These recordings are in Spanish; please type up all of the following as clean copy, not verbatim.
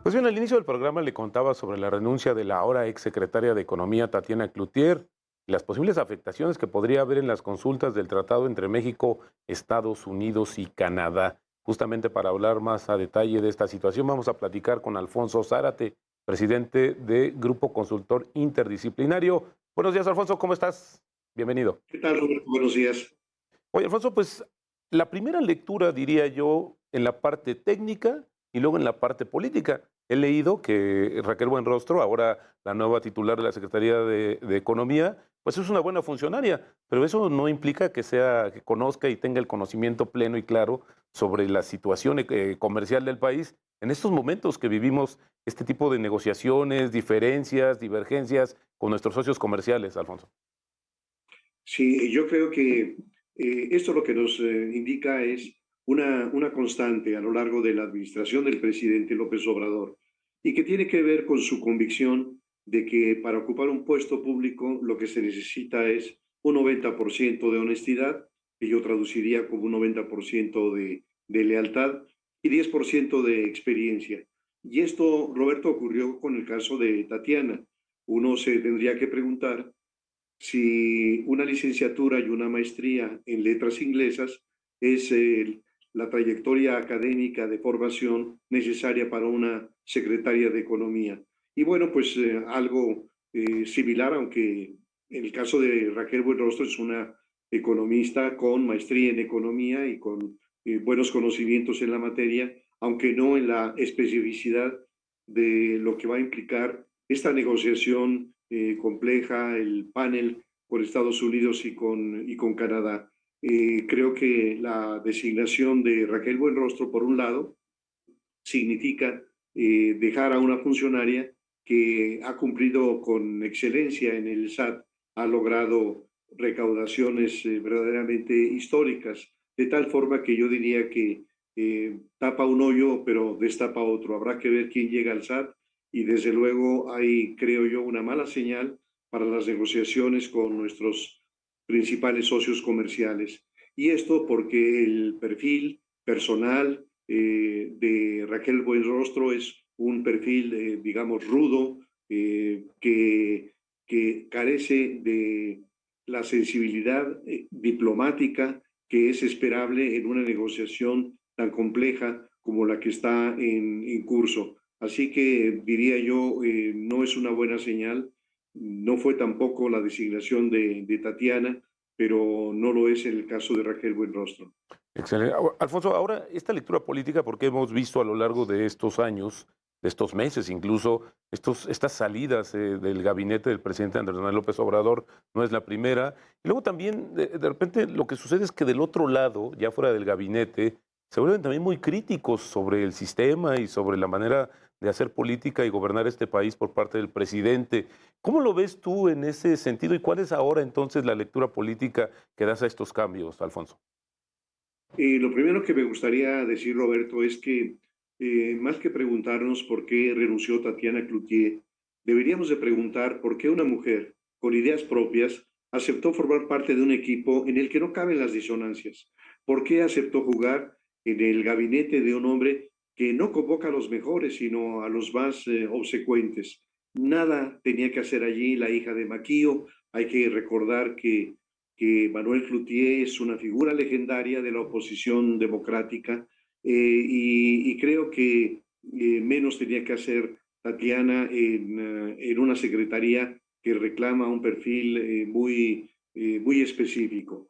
Pues bien, al inicio del programa le contaba sobre la renuncia de la ahora exsecretaria de Economía, Tatiana Cloutier, y las posibles afectaciones que podría haber en las consultas del tratado entre México, Estados Unidos y Canadá. Justamente para hablar más a detalle de esta situación, vamos a platicar con Alfonso Zárate, presidente de Grupo Consultor Interdisciplinario. Buenos días, Alfonso, ¿cómo estás? Bienvenido. ¿Qué tal, Roberto? Buenos días. Oye, Alfonso, pues la primera lectura, diría yo, en la parte técnica y luego en la parte política. He leído que Raquel Buenrostro, ahora la nueva titular de la Secretaría de Economía, pues es una buena funcionaria, pero eso no implica que conozca y tenga el conocimiento pleno y claro sobre la situación comercial del país en estos momentos que vivimos este tipo de negociaciones, diferencias, divergencias con nuestros socios comerciales, Alfonso. Sí, yo creo que esto lo que nos indica es una constante a lo largo de la administración del presidente López Obrador y que tiene que ver con su convicción de que para ocupar un puesto público lo que se necesita es un 90% de honestidad, que yo traduciría como un 90% de lealtad y 10% de experiencia. Y esto, Roberto, ocurrió con el caso de Tatiana. Uno se tendría que preguntar si una licenciatura y una maestría en letras inglesas es la trayectoria académica de formación necesaria para una secretaria de Economía. Y bueno, pues algo similar, aunque en el caso de Raquel Buenrostro es una economista con maestría en economía y con buenos conocimientos en la materia, aunque no en la especificidad de lo que va a implicar esta negociación compleja, el panel con Estados Unidos y con Canadá. Creo que la designación de Raquel Buenrostro, por un lado, significa dejar a una funcionaria que ha cumplido con excelencia en el SAT, ha logrado recaudaciones verdaderamente históricas, de tal forma que yo diría que tapa un hoyo, pero destapa otro. Habrá que ver quién llega al SAT y desde luego hay, creo yo, una mala señal para las negociaciones con nuestros principales socios comerciales. Y esto porque el perfil personal de Raquel Buenrostro es un perfil, digamos, rudo, que carece de la sensibilidad diplomática que es esperable en una negociación tan compleja como la que está en curso. Así que diría yo, no es una buena señal, no fue tampoco la designación de Tatiana, pero no lo es en el caso de Raquel Buenrostro. Excelente. Alfonso, ahora esta lectura política, porque hemos visto a lo largo de estos años, de estos meses incluso, estas salidas del gabinete del presidente Andrés Manuel López Obrador, no es la primera. Y luego también, de repente, lo que sucede es que del otro lado, ya fuera del gabinete, se vuelven también muy críticos sobre el sistema y sobre la manera de hacer política y gobernar este país por parte del presidente. ¿Cómo lo ves tú en ese sentido y cuál es ahora entonces la lectura política que das a estos cambios, Alfonso? Lo primero que me gustaría decir, Roberto, es que más que preguntarnos por qué renunció Tatiana Cloutier, deberíamos de preguntar por qué una mujer con ideas propias aceptó formar parte de un equipo en el que no caben las disonancias. ¿Por qué aceptó jugar en el gabinete de un hombre que no convoca a los mejores, sino a los más obsecuentes? Nada tenía que hacer allí la hija de Maquillo. Hay que recordar que Manuel Cloutier es una figura legendaria de la oposición democrática y creo que menos tenía que hacer Tatiana en una secretaría que reclama un perfil muy específico.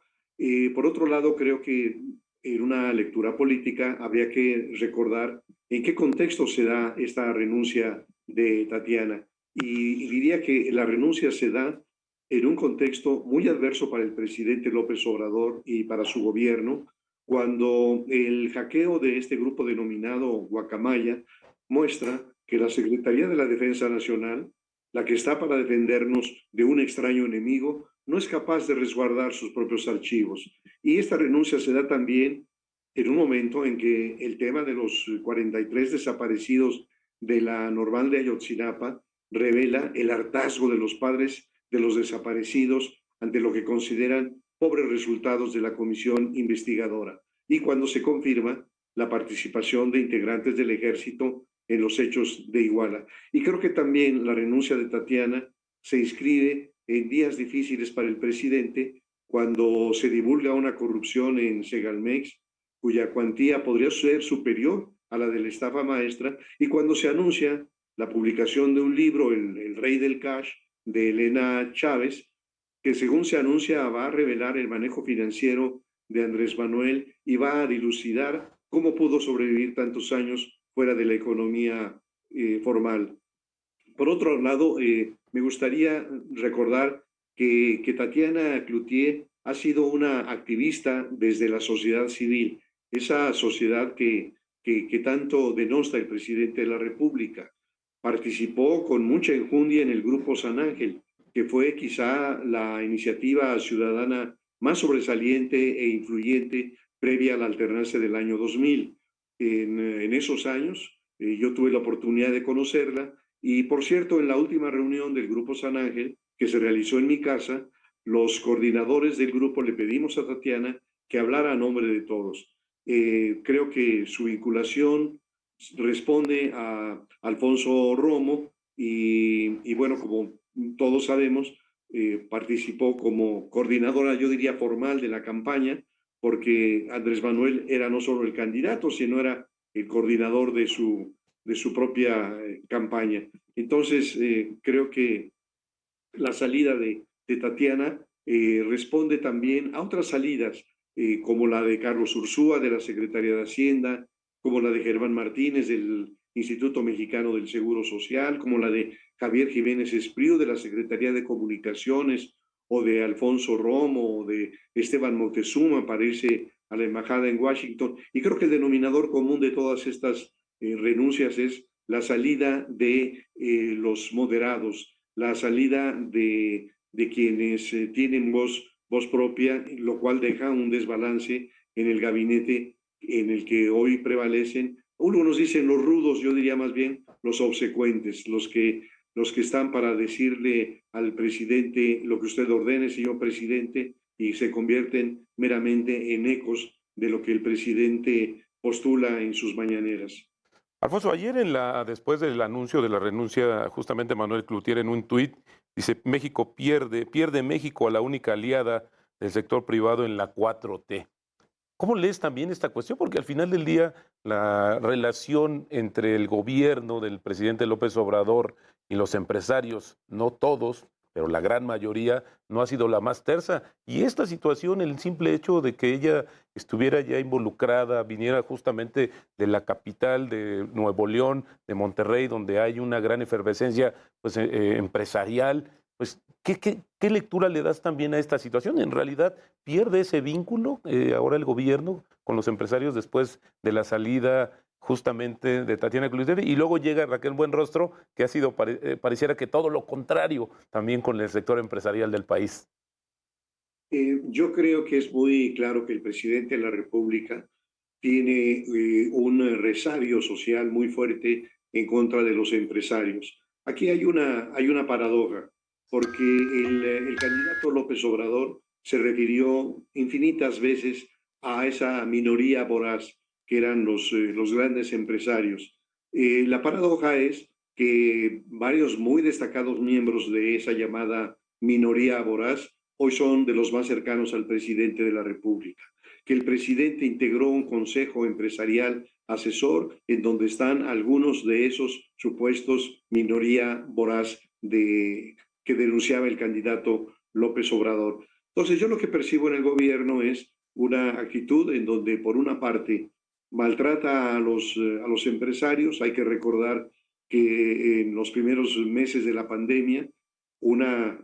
Por otro lado, creo que en una lectura política habría que recordar en qué contexto se da esta renuncia de Tatiana. Y diría que la renuncia se da en un contexto muy adverso para el presidente López Obrador y para su gobierno, cuando el hackeo de este grupo denominado Guacamaya muestra que la Secretaría de la Defensa Nacional, la que está para defendernos de un extraño enemigo, no es capaz de resguardar sus propios archivos. Y esta renuncia se da también en un momento en que el tema de los 43 desaparecidos de la Normal de Ayotzinapa revela el hartazgo de los padres de los desaparecidos ante lo que consideran pobres resultados de la comisión investigadora. Y cuando se confirma la participación de integrantes del ejército en los hechos de Iguala. Y creo que también la renuncia de Tatiana se inscribe en días difíciles para el presidente cuando se divulga una corrupción en Segalmex, cuya cuantía podría ser superior a la de la estafa maestra, y cuando se anuncia la publicación de un libro, El Rey del Cash, de Elena Chávez, que según se anuncia va a revelar el manejo financiero de Andrés Manuel y va a dilucidar cómo pudo sobrevivir tantos años fuera de la economía formal. Por otro lado, me gustaría recordar que Tatiana Cloutier ha sido una activista desde la sociedad civil, esa sociedad que tanto denosta el presidente de la República. Participó con mucha enjundia en el Grupo San Ángel, que fue quizá la iniciativa ciudadana más sobresaliente e influyente previa a la alternancia del año 2000. En esos años yo tuve la oportunidad de conocerla y, por cierto, en la última reunión del Grupo San Ángel, que se realizó en mi casa, los coordinadores del grupo le pedimos a Tatiana que hablara a nombre de todos. Creo que su vinculación responde a Alfonso Romo y bueno, como todos sabemos, participó como coordinadora, yo diría formal, de la campaña, porque Andrés Manuel era no solo el candidato, sino era el coordinador de su propia campaña. Entonces, creo que la salida de Tatiana responde también a otras salidas, como la de Carlos Ursúa de la Secretaría de Hacienda, como la de Germán Martínez del Instituto Mexicano del Seguro Social, como la de Javier Jiménez Espriu de la Secretaría de Comunicaciones, o de Alfonso Romo, o de Esteban Moctezuma para irse a la embajada en Washington. Y creo que el denominador común de todas estas renuncias es la salida de los moderados, la salida de quienes tienen voz propia, lo cual deja un desbalance en el gabinete en el que hoy prevalecen. Algunos dicen los rudos, yo diría más bien los obsecuentes, los que están para decirle al presidente lo que usted ordene, señor presidente, y se convierten meramente en ecos de lo que el presidente postula en sus mañaneras. Alfonso, ayer después del anuncio de la renuncia, justamente Manuel Cloutier en un tuit dice: México pierde México a la única aliada del sector privado en la 4T. ¿Cómo lees también esta cuestión? Porque al final del día la relación entre el gobierno del presidente López Obrador y los empresarios, no todos, pero la gran mayoría, no ha sido la más tersa. Y esta situación, el simple hecho de que ella estuviera ya involucrada, viniera justamente de la capital de Nuevo León, de Monterrey, donde hay una gran efervescencia pues, empresarial, pues, ¿qué lectura le das también a esta situación? En realidad, ¿pierde ese vínculo ahora el gobierno con los empresarios después de la salida justamente de Tatiana Cloutier? Y luego llega Raquel Buenrostro, que ha sido, pareciera que todo lo contrario también con el sector empresarial del país. Yo creo que es muy claro que el presidente de la República tiene un resabio social muy fuerte en contra de los empresarios. Aquí hay una paradoja, porque el candidato López Obrador se refirió infinitas veces a esa minoría voraz que eran los grandes empresarios. La paradoja es que varios muy destacados miembros de esa llamada minoría voraz hoy son de los más cercanos al presidente de la República, que el presidente integró un consejo empresarial asesor en donde están algunos de esos supuestos minoría voraz que denunciaba el candidato López Obrador. Entonces yo lo que percibo en el gobierno es una actitud en donde por una parte maltrata a los empresarios. Hay que recordar que en los primeros meses de la pandemia una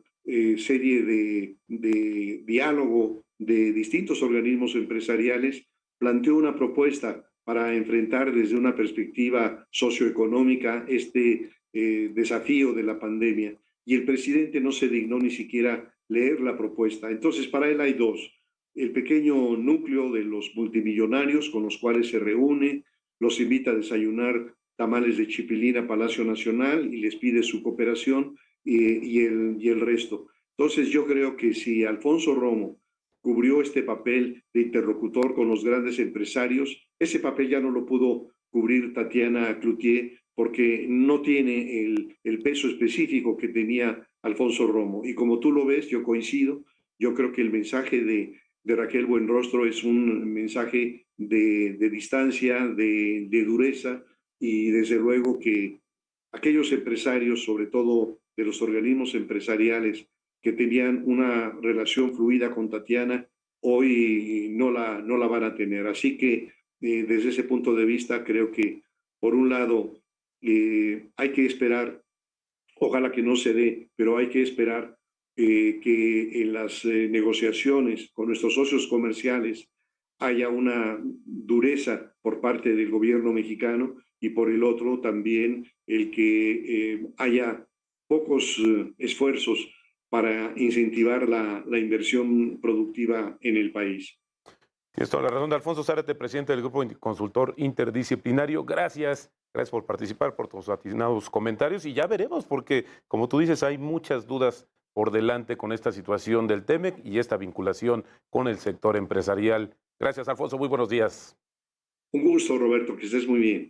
serie de diálogo de distintos organismos empresariales planteó una propuesta para enfrentar desde una perspectiva socioeconómica este desafío de la pandemia. Y el presidente no se dignó ni siquiera leer la propuesta. Entonces, para él hay dos: el pequeño núcleo de los multimillonarios con los cuales se reúne, los invita a desayunar tamales de chipilín a Palacio Nacional y les pide su cooperación, y el resto. Entonces yo creo que si Alfonso Romo cubrió este papel de interlocutor con los grandes empresarios, ese papel ya no lo pudo cubrir Tatiana Cloutier porque no tiene el peso específico que tenía Alfonso Romo. Y como tú lo ves, yo coincido, yo creo que el mensaje de Raquel Buenrostro es un mensaje de distancia, de dureza, y desde luego que aquellos empresarios, sobre todo de los organismos empresariales, que tenían una relación fluida con Tatiana, hoy no la van a tener. Así que desde ese punto de vista, creo que por un lado hay que esperar, ojalá que no se dé, pero hay que esperar que en las negociaciones con nuestros socios comerciales haya una dureza por parte del gobierno mexicano, y por el otro también el que haya pocos esfuerzos para incentivar la inversión productiva en el país. Tienes toda la razón, de Alfonso Zárate, presidente del Grupo Consultor Interdisciplinario. Gracias, gracias por participar, por tus atinados comentarios y ya veremos, porque como tú dices, hay muchas dudas por delante con esta situación del TEMEC y esta vinculación con el sector empresarial. Gracias, Alfonso, muy buenos días. Un gusto, Roberto, que estés muy bien.